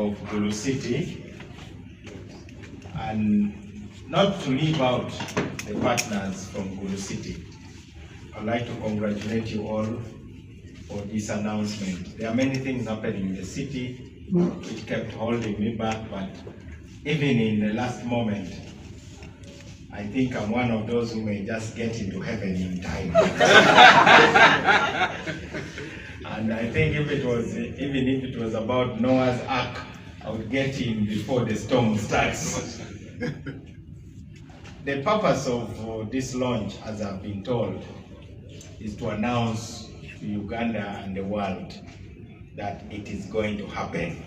of Gulu City, and not to leave out the partners from Gulu City. I'd like to congratulate you all for this announcement. There are many things happening in the city which kept holding me back, but even in the last moment, I think I'm one of those who may just get into heaven in time. And I think even if it was about Noah's Ark, I would get in before the storm starts. The purpose of this launch, as I've been told, is to announce to Uganda and the world that it is going to happen.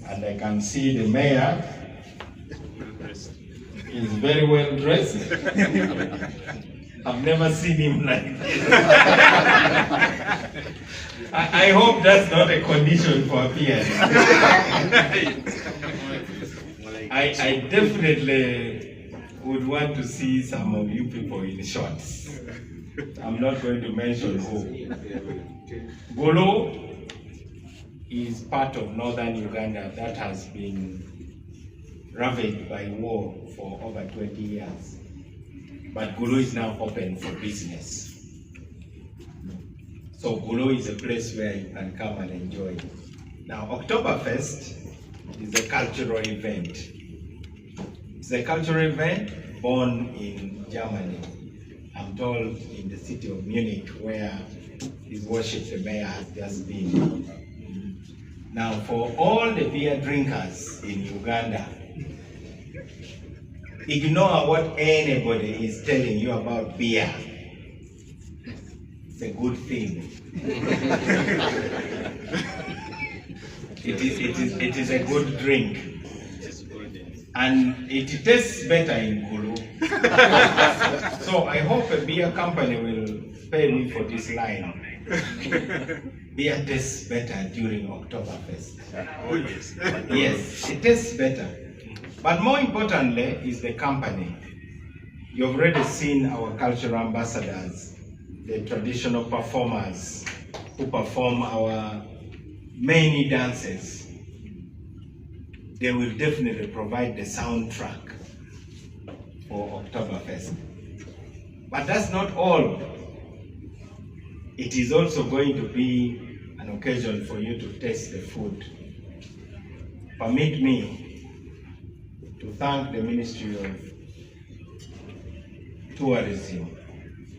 And I can see the mayor is very well dressed. I've never seen him like this. I hope that's not a condition for appearance. I definitely would want to see some of you people in shorts. I'm not going to mention who. Gulu is part of northern Uganda that has been ravaged by war for over 20 years. But Gulu is now open for business. So Gulu is a place where you can come and enjoy. Now, Oktoberfest is a cultural event. It's a cultural event born in Germany. I'm told in the city of Munich, where His Worship the Mayor has just been. Now, for all the beer drinkers in Uganda, ignore what anybody is telling you about beer. It's a good thing. It is a good drink. And it tastes better in Gulu. So I hope a beer company will pay me for this line. Beer tastes better during Oktoberfest. Oh yes. Yes, it tastes better. But more importantly is the company. You've already seen our cultural ambassadors, the traditional performers who perform our many dances. They will definitely provide the soundtrack for Oktoberfest. But that's not all. It is also going to be an occasion for you to taste the food. Permit me to thank the Ministry of Tourism,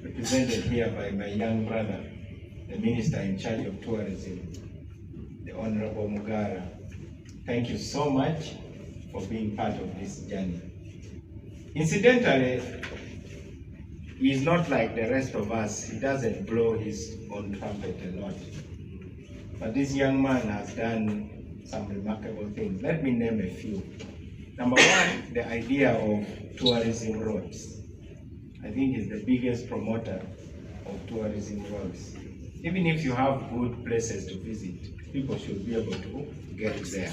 represented here by my young brother, the Minister in charge of Tourism, the Honorable Mugara. Thank you so much for being part of this journey. Incidentally, he's not like the rest of us. He doesn't blow his own trumpet a lot. But this young man has done some remarkable things. Let me name a few. Number one, the idea of tourism roads. I think he's the biggest promoter of tourism roads. Even if you have good places to visit, people should be able to get there.